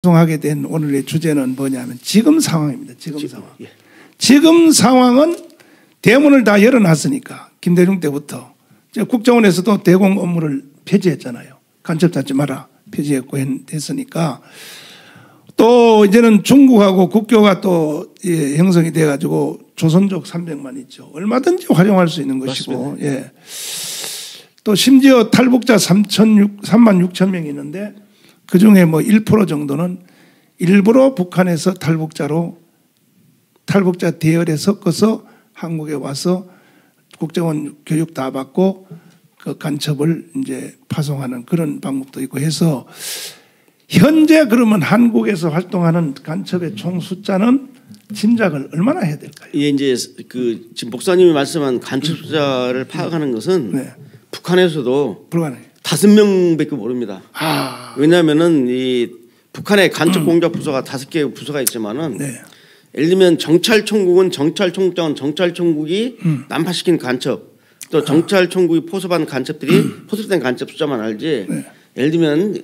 방송하게 된 오늘의 주제는 뭐냐면 지금 상황입니다. 지금 상황. 예. 지금 상황은 대문을 다 열어놨으니까 김대중 때부터 국정원에서도 대공 업무를 폐지했잖아요. 간첩 잡지 마라 폐지했고 됐으니까 또 이제는 중국하고 국교가 또 형성이 돼가지고 조선족 300만 있죠. 얼마든지 활용할 수 있는 것이고 예. 또 심지어 탈북자 3만 6천 명이 있는데 그중에 뭐 1% 정도는 일부러 북한에서 탈북자 대열에 섞어서 한국에 와서 국정원 교육 다 받고 그 간첩을 이제 파송하는 그런 방법도 있고 해서 현재 그러면 한국에서 활동하는 간첩의 총 숫자는 짐작을 얼마나 해야 될까요? 예, 이제 그 지금 목사님이 말씀한 간첩 숫자를 파악하는 것은 네. 북한에서도 불가능해요. 5명밖에 모릅니다. 아. 왜냐하면은 이 북한의 간첩 공작 부서가 5개 부서가 있지만은 네. 예를 들면 정찰총국은 정찰총국이 난파시킨 간첩, 또 정찰총국이 포섭한 간첩들이 포섭된 간첩 숫자만 알지. 네. 예를 들면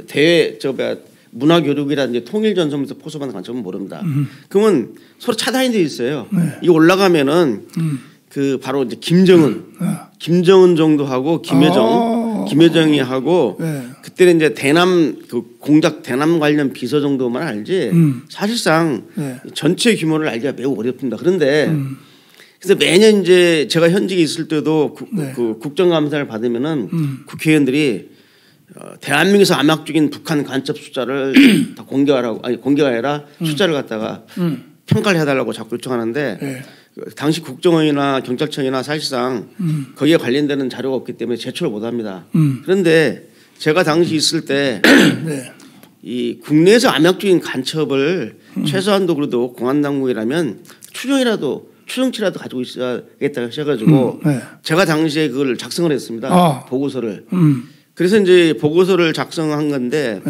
문화교육이라든지 통일전선에서 포섭한 간첩은 모릅니다. 그러면 서로 차단이 돼 있어요. 네. 이 올라가면은 그 바로 이제 김정은 정도 하고 김여정이 하고 네. 그때는 이제 대남 그 공작 대남 관련 비서 정도만 알지 사실상 네. 전체 규모를 알기가 매우 어렵습니다. 그런데 그래서 매년 이제 제가 현직에 있을 때도 그 국정감사를 받으면은 국회의원들이 대한민국에서 암약적인 북한 간첩 숫자를 다 공개하라고 공개가 아니라 숫자를 갖다가 평가를 해달라고 자꾸 요청하는데 네. 당시 국정원이나 경찰청이나 사실상 거기에 관련되는 자료가 없기 때문에 제출을 못합니다. 그런데 제가 당시 있을 때 이 국내에서 암약적인 간첩을 최소한도 그래도 공안당국이라면 추정치라도 가지고 있어야겠다고 하셔가지고 제가 당시에 그걸 작성을 했습니다. 보고서를. 그래서 이제 보고서를 작성한 건데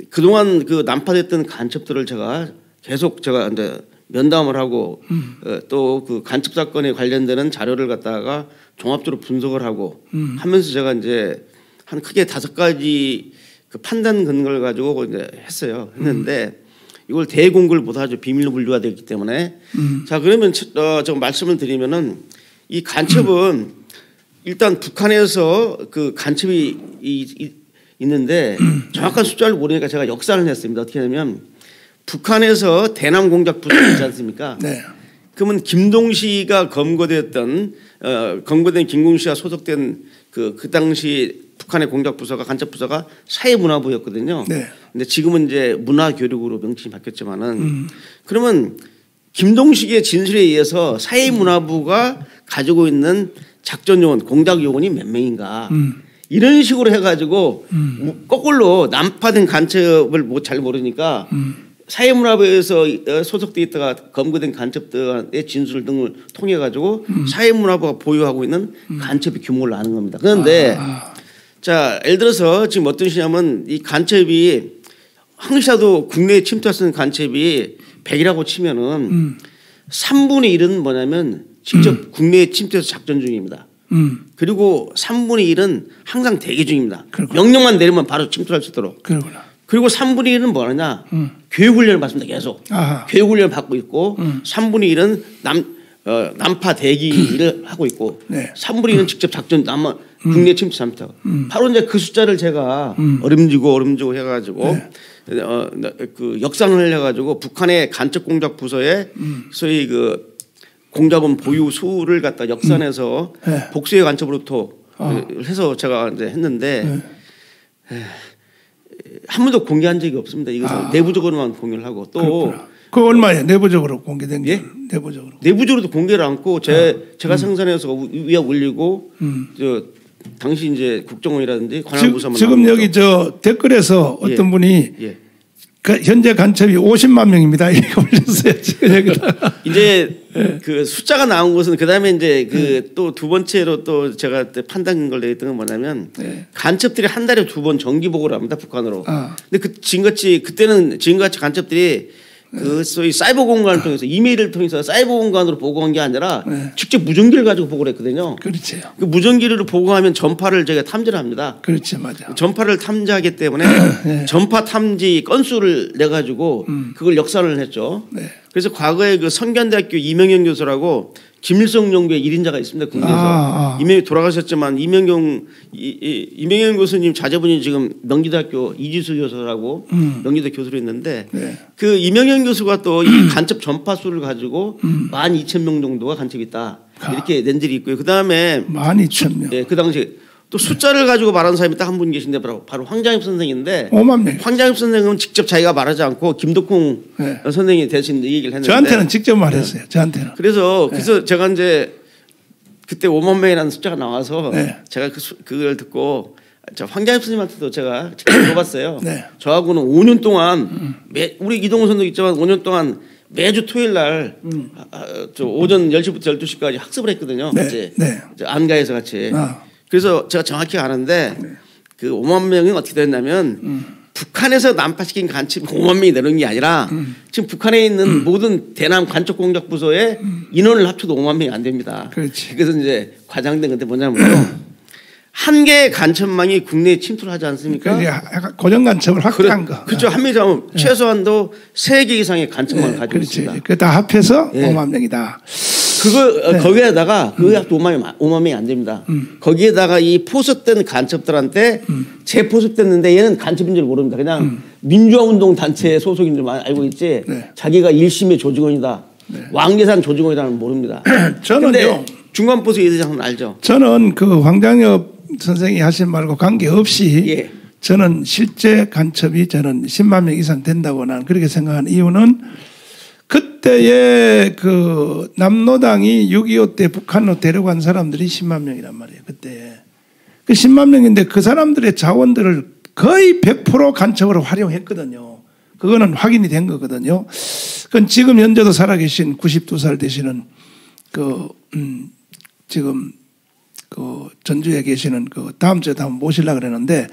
그동안 그 난파됐던 간첩들을 제가 이제 면담을 하고 또 그 간첩 사건에 관련되는 자료를 갖다가 종합적으로 분석을 하고 하면서 제가 이제 한 크게 5가지 그 판단 근거를 가지고 이제 했는데 이걸 대공개를 못하죠. 비밀로 분류가 되기 때문에. 자, 그러면 저 말씀을 드리면은 이 간첩은 일단 북한에서 그 간첩이 있는데 정확한 숫자를 모르니까 제가 역산을 했습니다. 어떻게 하냐면 북한에서 대남 공작 부서 있지 않습니까? 네. 그러면 김동시가 검거된 김동시가 소속된 그 당시 북한의 공작 부서가 간첩 부서가 사회문화부였거든요. 네. 근데 지금은 이제 문화교육으로 명칭이 바뀌었지만은 그러면 김동식의 진술에 의해서 사회문화부가 가지고 있는 작전 요원, 공작 요원이 몇 명인가 이런 식으로 해가지고 거꾸로 난파된 간첩을 잘 모르니까 사회문화부에서 소속돼 있다가 검거된 간첩들의 진술 등을 통해 가지고 사회문화부가 보유하고 있는 간첩의 규모를 아는 겁니다. 그런데 자, 예를 들어서 지금 어떤 시냐면 이 간첩이 항시라도 국내에 침투할 수 있는 간첩이 100이라고 치면은 3분의 1은 뭐냐면 직접 국내에 침투해서 작전 중입니다. 그리고 3분의 1은 항상 대기 중입니다. 그렇구나. 명령만 내리면 바로 침투할 수 있도록. 그렇구나. 그리고 3분의 1은 뭐냐 교육훈련을 받습니다. 계속. 교육훈련을 받고 있고 3분의 1은 난파 대기를 하고 있고 3분의 1은 직접 작전 국내 침투 잘못하 바로 이제 그 숫자를 제가 어림지고 해가지고 그 역산을 해가지고 북한의 간첩 공작 부서에 소위 그 공작원 보유 수를 갖다 역산해서 복수의 간첩으로부터 해서 제가 이제 했는데 한 번도 공개한 적이 없습니다. 이것은 내부적으로만 공개를 하고 또 그 얼마예요? 내부적으로 공개된 게? 예? 내부적으로도 공개를 않고 제가 생산해서 위에 올리고 당시 이제 국정원이라든지 관할부서만 지금 여기 저 댓글에서 어떤 분이 현재 간첩이 50만 명입니다. 이렇게 올렸어요. 지금 여기다. 이제 그 숫자가 나온 것은 그다음에 이제 그 또 두 번째로 또 제가 판단 걸 내렸던 건 뭐냐면 간첩들이 한 달에 2번 정기 보고를 합니다. 북한으로. 근데 지금같이 간첩들이 그 소위 사이버 공간을 통해서 이메일을 통해서 사이버 공간으로 보고한 게 아니라 직접 무전기를 가지고 보고를 했거든요. 그렇죠. 그 무전기를 보고하면 전파를 제가 탐지를 합니다. 그렇죠, 맞아. 전파를 탐지하기 때문에 전파 탐지 건수를 내 가지고 그걸 역산을 했죠. 그래서 과거에 그 성균대학교 이명현 교수라고 김일성 정부의 1인자가 있습니다. 국내에서 이명이 돌아가셨지만 이명현 교수님 자제분이 지금 명지대학교 이지수 교수라고 명지대 교수로 있는데 그 이명현 교수가 또 이 간첩 전파수를 가지고 12,000명 정도가 간첩이 있다 이렇게 낸 적이 있고요. 그 다음에 12,000명. 네, 그 당시 또 숫자를 가지고 말하는 사람이 딱 한 분 계신데 바로 황장엽 선생인데 5만 명. 황장엽 선생은 직접 자기가 말하지 않고 김덕홍 선생이 대신 이 얘기를 했는데 저한테는 직접 말했어요. 저한테는. 그래서 제가 이제 그때 5만 명이라는 숫자가 나와서 제가 그걸 듣고 저 황장엽 선생님한테도 제가 직접 물어봤어요. 저하고는 5년 동안 우리 이동훈 선생도 있지만 5년 동안 매주 토요일 날 저 오전 10시부터 12시까지 학습을 했거든요. 같이 안가에서 같이. 그래서 제가 정확히 아는데 그 5만 명이 어떻게 됐냐면 북한에서 난파시킨 간첩이 5만 명이 내려온 게 아니라 지금 북한에 있는 모든 대남 간첩 공작 부서의 인원을 합쳐도 5만 명이 안 됩니다. 그렇지. 그래서 이제 과장된 건데 뭐냐면 한 개의 간첩망이 국내에 침투를 하지 않습니까? 그러니까 고정 간첩을 확대한 거. 그렇죠. 한미자면 최소한도 3개 이상의 간첩망을 가지고 있습니다. 그렇지. 그다 합해서 5만 명이다. 거기에다가 그 약도 5만 명이 안 됩니다. 거기에다가 이 포섭된 간첩들한테 재포섭됐는데 얘는 간첩인 줄 모릅니다. 그냥 민주화운동 단체 소속인 줄만 알고 있지 자기가 1심의 조직원이다. 왕계산 조직원이라는 모릅니다. 저는요. 중간보수 이대장은 알죠. 저는 그 황장엽 선생이 하신 말과 관계없이 저는 실제 간첩이 저는 10만 명 이상 된다고 나는 그렇게 생각하는 이유는 그때의 그 남노당이 6.25 때 북한으로 데려간 사람들이 10만 명이란 말이에요. 그때. 그 10만 명인데 그 사람들의 자원들을 거의 100% 간첩으로 활용했거든요. 그거는 확인이 된 거거든요. 그건 지금 현재도 살아계신 92살 되시는 지금 그 전주에 계시는 그 다음 주에 한번 모시려고 그러는데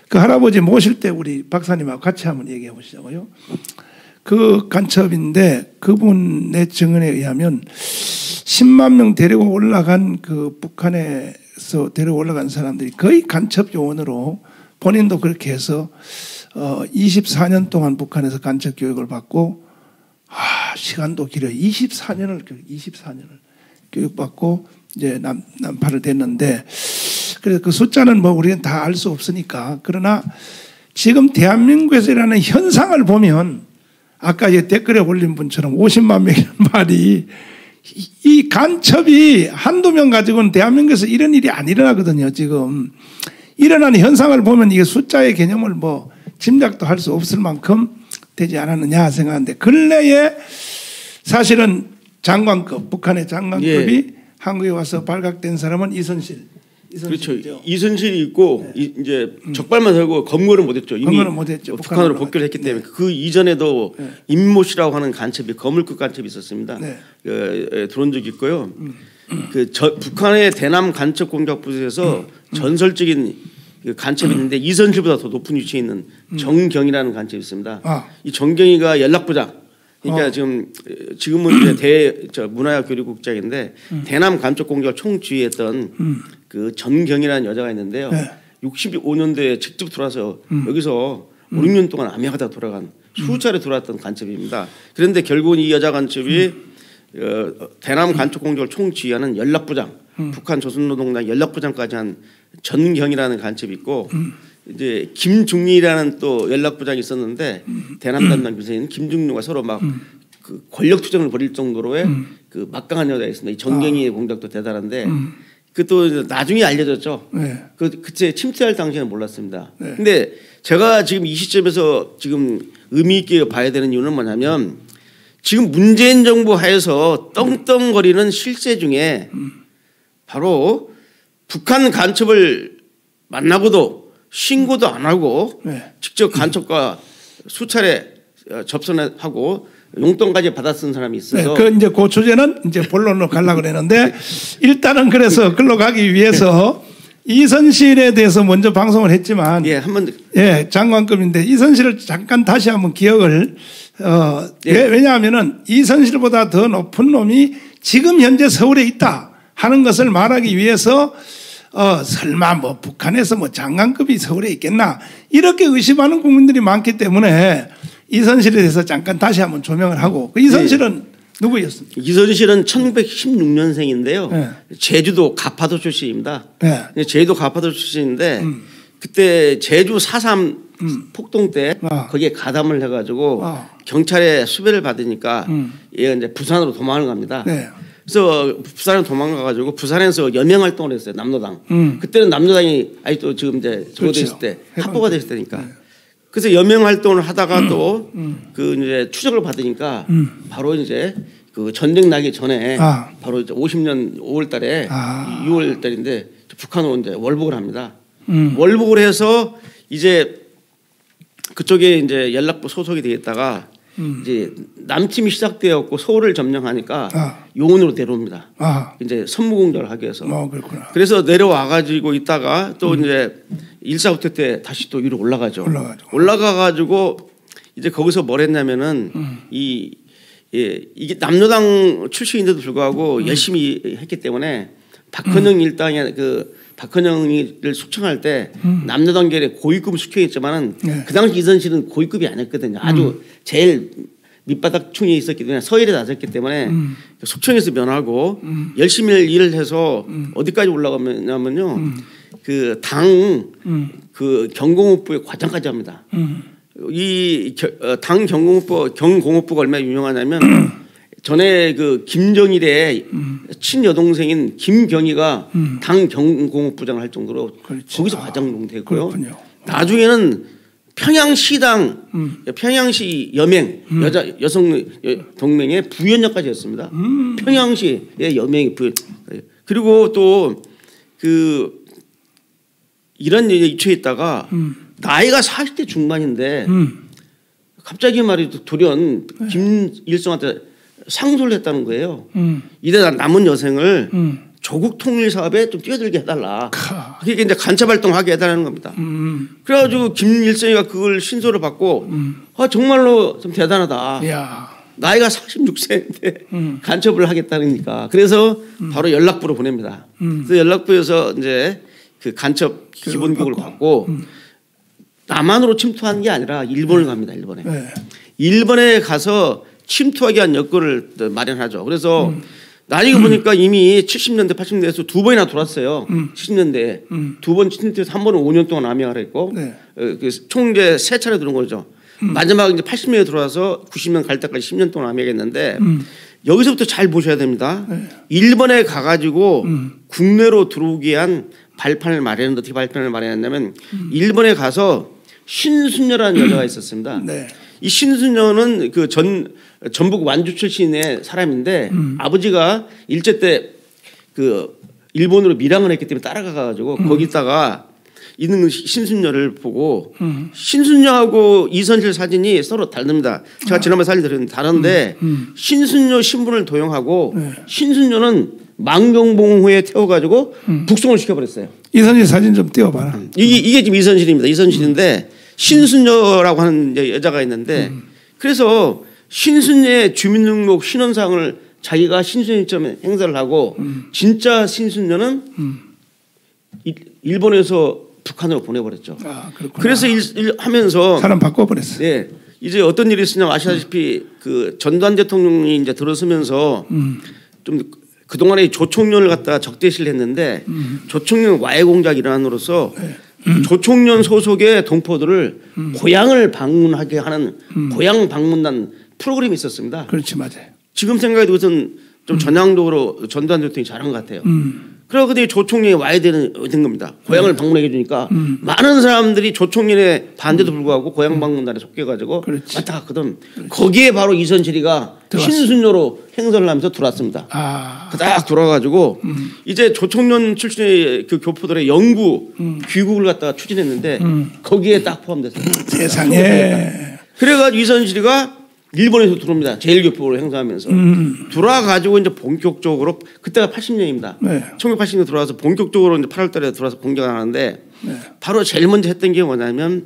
그 할아버지 모실 때 우리 박사님하고 같이 한번 얘기해 보시자고요. 그 간첩인데 그분의 증언에 의하면 10만 명 데리고 올라간 그 북한에서 데리고 올라간 사람들이 거의 간첩 요원으로 본인도 그렇게 해서 24년 동안 북한에서 간첩 교육을 받고 시간도 길어요. 24년을 교육받고 이제 난파를 됐는데 그래서 그 숫자는 뭐 우리는 다 알 수 없으니까 그러나 지금 대한민국에서 일어나는 현상을 보면 아까 댓글에 올린 분처럼 50만 명이라는 말이 이 간첩이 한두 명 가지고는 대한민국에서 이런 일이 안 일어나거든요. 지금 일어나는 현상을 보면 이게 숫자의 개념을 뭐 짐작도 할 수 없을 만큼 되지 않았느냐 생각하는데 근래에 사실은 장관급 북한의 장관급이 한국에 와서 발각된 사람은 이선실. 그렇죠. 이선실이 있고 이제 적발만 살고 검거를 못했죠. 이미 북한으로 복귀를 했기 때문에 그 이전에도 임모 씨라고 하는 간첩이 거물급 간첩이 있었습니다. 들어온 적이 있고요. 북한의 대남 간첩 공작 부서에서 전설적인 간첩이 있는데 이선실보다 더 높은 위치에 있는 정경이라는 간첩이 있습니다. 이 정경이가 연락부장. 그러니까 지금은 이제 문화교류국장인데 대남 간첩 공작을 총지휘했던 그 전경이라는 여자가 있는데요. 65년도에 직접 들어와서 여기서 5, 6년 동안 암약하다 돌아간 수차례 돌아왔던 간첩입니다. 그런데 결국은 이 여자 간첩이 대남 간첩 공작을 총지휘하는 연락부장, 북한 조선노동당 연락부장까지 한 전경이라는 간첩이 있고 이제 김중리라는 또 연락부장이 있었는데 대남 담당 비서인 김중리가 서로 막 그 권력 투쟁을 벌일 정도로의 그 막강한 여자가 있습니다. 이 전경이의 공작도 대단한데 그 또 나중에 알려졌죠. 그때 침투할 당시에는 몰랐습니다. 근데 제가 지금 이 시점에서 지금 의미 있게 봐야 되는 이유는 뭐냐면 지금 문재인 정부 하에서 떵떵거리는 실세 중에 바로 북한 간첩을 만나고도 신고도 안 하고 직접 간첩과 수차례 접선하고 용돈까지 받아 쓴 사람이 있어서 이제 그 주제는 이제 본론으로 가려고 그랬는데 일단은 그래서 글로 가기 위해서 이선실에 대해서 먼저 방송을 했지만 예, 한번 예, 장관급인데 이선실을 잠깐 다시 한번 기억을 예. 왜냐하면은 이선실보다 더 높은 놈이 지금 현재 서울에 있다 하는 것을 말하기 위해서 설마 뭐 북한에서 뭐 장관급이 서울에 있겠나 이렇게 의심하는 국민들이 많기 때문에 이선실에 대해서 잠깐 다시 한번 조명을 하고 그 이선실은 누구였습니까? 이선실은 1916년생인데요. 네. 제주도 가파도 출신입니다. 네. 제주도 가파도 출신인데 그때 제주 4.3 폭동 때 거기에 가담을 해가지고 경찰의 수배를 받으니까 얘가 이제 부산으로 도망을 갑니다. 네. 그래서 부산에 도망가가지고 부산에서 여명 활동을 했어요. 남로당. 그때는 남로당이 아직도 지금 이제 저거 그렇죠. 됐을 때 합법화 됐을 때니까. 그래서 여명 활동을 하다가 또 그 이제 추적을 받으니까 바로 이제 그 전쟁 나기 전에 바로 이제 50년 5월달에 6월달인데 북한으로 이제 월북을 합니다. 월북을 해서 이제 그쪽에 이제 연락부 소속이 되겠다가 이제 남팀이 시작되었고 서울을 점령하니까 용원으로 내려옵니다. 이제 선무공작을 하기 위해서. 그렇구나. 그래서 내려와가지고 있다가 또 이제 1.4부터 때 다시 또 위로 올라가죠. 올라가가지고 이제 거기서 뭘 했냐면은 이게 남로당 출신인데도 불구하고 열심히 했기 때문에 박헌영 일당의 박헌영이를 숙청할 때 남로당계에 고위급을 숙청했지만은 그 당시 이선실은 고위급이 아니었거든요. 아주 제일 밑바닥층에 있었기 때문에 서열에 낮았기 때문에 숙청에서 면하고 열심히 일을 해서 어디까지 올라가냐면요. 그 당 그 경공업부의 과장까지 합니다. 이 당 경공업부가 얼마나 유명하냐면 전에 그 김정일의 친여동생인 김경희가 당 경공업부장을 할 정도로 거기서 과장으로 됐고요. 나중에는 평양시당 평양시 여맹 여성 동맹의 부위원장까지 했습니다. 평양시의 여맹이 그리고 또 그 이런 일에 있다가 나이가 40대 중반인데 갑자기 말이죠. 돌연 김일성한테 상소를 했다는 거예요. 이래 남은 여생을 조국 통일 사업에 좀 뛰어들게 해달라. 그게 이제 간첩 활동하게 해달라는 겁니다. 그래가지고 김일성이가 그걸 신소를 받고 정말로 좀 대단하다. 나이가 46세인데 간첩을 하겠다니까. 그래서 바로 연락부로 보냅니다. 그래서 연락부에서 이제 그 간첩 기본교육을 받고 남한으로 침투하는 게 아니라 일본을 갑니다. 일본에. 일본에 가서 침투하기 위한 여건을 마련하죠. 그래서 나중에 보니까 이미 70년대 80년대에서 두 번이나 돌았어요. 70년대에 두 번 침투해서 한 번은 5년 동안 암양을 했고 총 이제 3차례 들은 거죠. 마지막 이제 80년에 들어와서 90년 갈 때까지 10년 동안 암양했는데 여기서부터 잘 보셔야 됩니다. 일본에 가가지고 국내로 들어오기 위한 발판을 마련했는데 어떻게 발판을 마련했냐면 일본에 가서 신순녀라는 여자가 있었습니다. 이 신순녀는 그 전북 완주 출신의 사람인데 아버지가 일제 때 그 일본으로 밀항을 했기 때문에 따라가가지고 거기다가 있는 신순녀를 보고 신순녀하고 이선실 사진이 서로 다릅니다. 제가 지난번에 사진 드렸는데 다른데 신순녀 신분을 도용하고 신순녀는 망경봉호에 태워가지고 북송을 시켜버렸어요. 이선실 사진 좀 띄워봐라. 이게 지금 이선실입니다. 이선실인데 신순녀라고 하는 여자가 있는데 그래서 신순녀의 주민등록 신원상을 자기가 신순녀처럼 행사를 하고 진짜 신순녀는 일본에서 북한으로 보내버렸죠. 그래서 하면서 사람 바꿔버렸어요. 네, 이제 어떤 일이 있었냐면 아시다시피 그 전두환 대통령이 이제 들어서면서 좀 그동안에 조총련을 갖다가 적대시를 했는데 조총련 와해 공작이 일어남으로써 조총련 소속의 동포들을 고향을 방문하게 하는 고향 방문단 프로그램이 있었습니다. 그렇지, 맞아요. 지금 생각해도 그것은 좀 전향적으로 전두환 대통령이 잘한 것 같아요. 그러고 그때 조총련이 와야 된 겁니다. 고향을 방문해 주니까 많은 사람들이 조총련의 반대도 불구하고 고향 방문단에 속해가지고 왔다 갔거든. 거기에 바로 이선실이가 신순녀로 행사를 하면서 들어왔습니다. 딱 돌아가지고 이제 조총련 출신의 그 교포들의 영구 귀국을 갖다가 추진했는데 거기에 딱 포함됐어요. 세상에. 그래가지고 이선실이가 일본에서 들어옵니다. 제1교포로 행사하면서 들어와가지고 이제 본격적으로 그때가 80년입니다. 네. 1980년 들어와서 본격적으로 이제 8월달에 들어와서 공격을 하는데 네. 바로 제일 먼저 했던 게 뭐냐면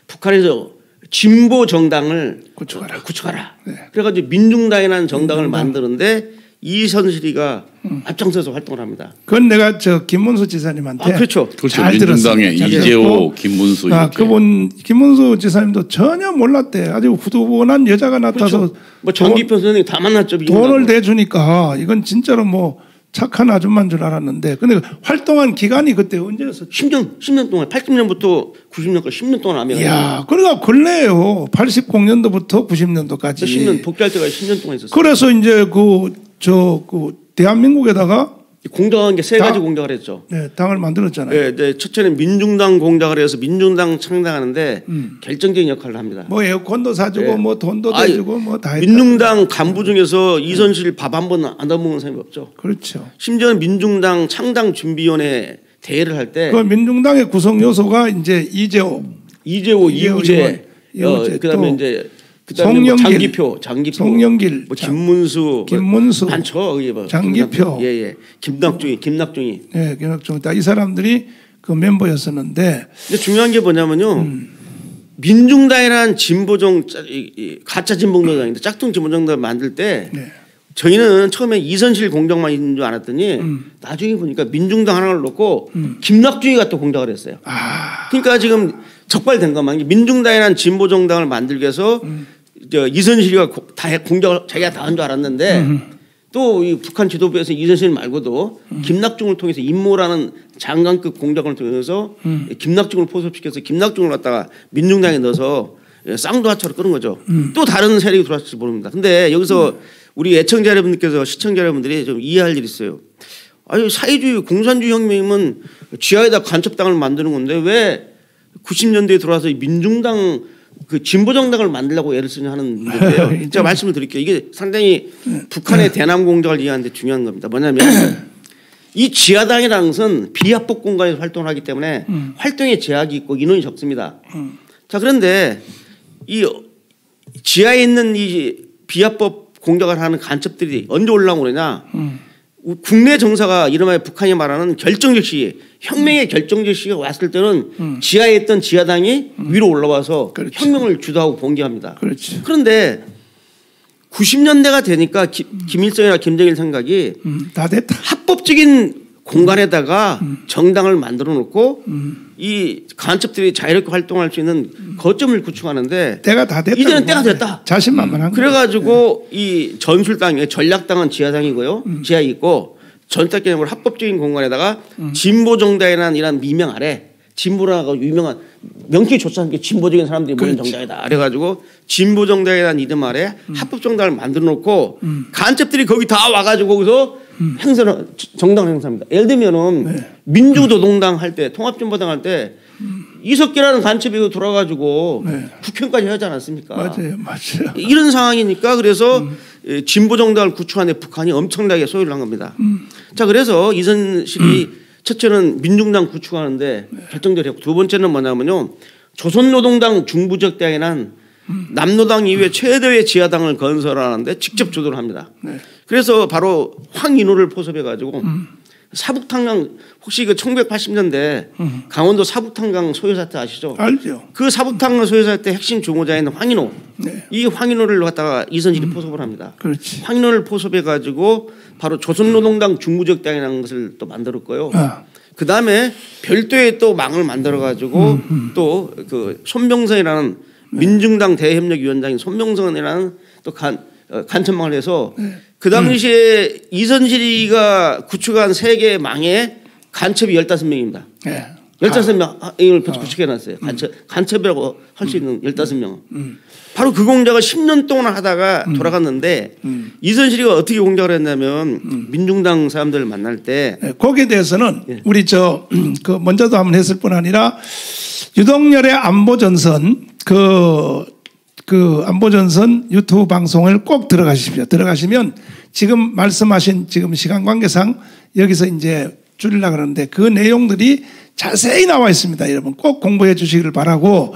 북한에서 진보 정당을 구축하라. 네. 그래가지고 민중당이라는 정당을 만드는데 이선실이가 앞장서서 활동을 합니다. 그건 내가 저 김문수 지사님한테 그렇죠. 잘 민중당의 들었어요. 이재호, 김문수 이렇게. 그분 김문수 지사님도 전혀 몰랐대. 아주 후두분한 여자가 나타서 그렇죠. 뭐 정기표 선생님 다 만났죠. 돈을 대주니까 이건 진짜로 뭐 착한 아줌마인 줄 알았는데 근데 활동한 기간이 그때 언제였었죠? 10년 동안 80년부터 90년까지 10년 동안 아메리카. 야, 그러니까 근래요. 80년도부터 90년도까지. 10년 복귀할 때가 10년 동안 있었어요. 그래서 이제 그 대한민국에다가 공작한 게 세 가지 공작을 했죠. 네, 당을 만들었잖아요. 네, 첫째는 민중당 공작을 해서 민중당 창당하는데 결정적인 역할을 합니다. 뭐 에어컨도 사주고 네. 뭐 돈도 대주고 뭐 다 했다. 민중당 간부 중에서 이선실 밥 한 번 안 먹은 사람이 없죠. 그렇죠. 심지어는 민중당 창당 준비위원회 대회를 할 때 그 민중당의 구성 요소가 이제 이재호, 이우재, 그다음에 이제 뭐 장기표, 송영길, 뭐 김문수 많죠. 뭐 장기표, 김낙중이, 네, 김낙중 다 이 사람들이 그 멤버였었는데. 근데 중요한 게 뭐냐면요, 민중당이라는 진보정 가짜 진보정당인데 짝퉁 진보정당을 만들 때 저희는 처음에 이선실 공작만 있는 줄 알았더니 나중에 보니까 민중당 하나를 놓고 김낙중이가 또 공작을 했어요. 그러니까 지금 적발된 것만 민중당이라는 진보정당을 만들기 위해서 이선실이가 다 공작을 자기가 다 한 줄 알았는데 또 이 북한 지도부에서 이선실 말고도 김낙중을 통해서 임모라는 장관급 공작을 통해서 김낙중을 포섭시켜서 김낙중을 갖다가 민중당에 넣어서 쌍두하차로 끄는 거죠. 또 다른 세력이 들어왔을지 모릅니다. 근데 여기서 우리 애청자 여러분들께서 시청자 여러분들이 좀 이해할 일이 있어요. 아니 사회주의 공산주의 혁명이면 지하에다 간첩당을 만드는 건데 왜 90년대에 들어와서 민중당 그 진보정당을 만들려고 애를 쓰냐 하는 문제인데요. 제가 말씀을 드릴게요. 이게 상당히 북한의 대남 공작을 이해하는 데 중요한 겁니다. 뭐냐면 이 지하당이라는 것은 비합법 공간에서 활동을 하기 때문에 활동에 제약이 있고 인원이 적습니다. 자, 그런데 이 지하에 있는 이 비합법 공작을 하는 간첩들이 언제 올라오느냐? 국내 정사가 이름하여 북한이 말하는 결정적 시기, 혁명의 결정적 시기가 왔을 때는 지하에 있던 지하당이 위로 올라와서 그렇죠. 혁명을 주도하고 봉기합니다. 그렇죠. 그런데 90년대가 되니까 김일성이나 김정일 생각이 다 됐다. 합법적인 공간에다가 정당을 만들어 놓고 이 간첩들이 자유롭게 활동할 수 있는 거점을 구축하는데 때가 다 됐다. 이제는 때가 됐다. 자신만만한 거예요. 그래가지고 이 전술당, 전략당은 지하당이고요. 지하에 있고 전략 개념으로 합법적인 공간에다가 진보정당이라는 이런 미명 아래 진보라고 유명한 명칭이 좋지 않게 진보적인 사람들이 모인 정당이다. 그래가지고 진보정당이라는 이름 아래 합법정당을 만들어 놓고 간첩들이 거기 다 와가지고 거기서 행사를 정당 행사합니다. 예를 들면은 민주노동당 할 때 통합진보당 할 때 이석기라는 간첩이 돌아가지고 국회의원까지 하지 않았습니까? 맞아요. 이런 상황이니까 그래서 진보정당을 구축하는 데 북한이 엄청나게 소요를 한 겁니다. 자, 그래서 이선실이 첫째는 민중당 구축하는데 결정적으로 했고 두 번째는 뭐냐면요, 조선노동당 중부적당이란 남노당 이후에 최대의 지하당을 건설하는데 직접 주도를 합니다. 그래서 바로 황인호를 포섭해가지고 사북탄강, 혹시 그 1980년대 강원도 사북탄강 소요 사태 아시죠? 알죠. 그 사북탄강 소요 사태 핵심 조모자인 황인호, 이 황인호를 갖다가 이선실이 포섭을 합니다. 그렇지. 황인호를 포섭해가지고 바로 조선노동당 중부적당이라는 것을 또 만들었고요. 그 다음에 별도의 또 망을 만들어가지고 또 그 손병선이라는 민중당 대협력위원장인 손병선이라는 또 간첩망을 해서 그 당시에 이선실이가 구축한 세계 망에 간첩이 15명입니다. 15명을 구축해놨어요. 간첩이라고 할 수 있는 15명. 바로 그 공작을 10년 동안 하다가 돌아갔는데 이선실이가 어떻게 공작을 했냐면 민중당 사람들을 만날 때 거기에 대해서는 우리 그 먼저도 한번 했을 뿐 아니라 유동열의 안보전선 그 안보전선 유튜브 방송을 꼭 들어가십시오. 들어가시면 지금 말씀하신 지금 시간 관계상 여기서 이제 줄이려고 그러는데 그 내용들이 자세히 나와 있습니다. 여러분 꼭 공부해 주시기를 바라고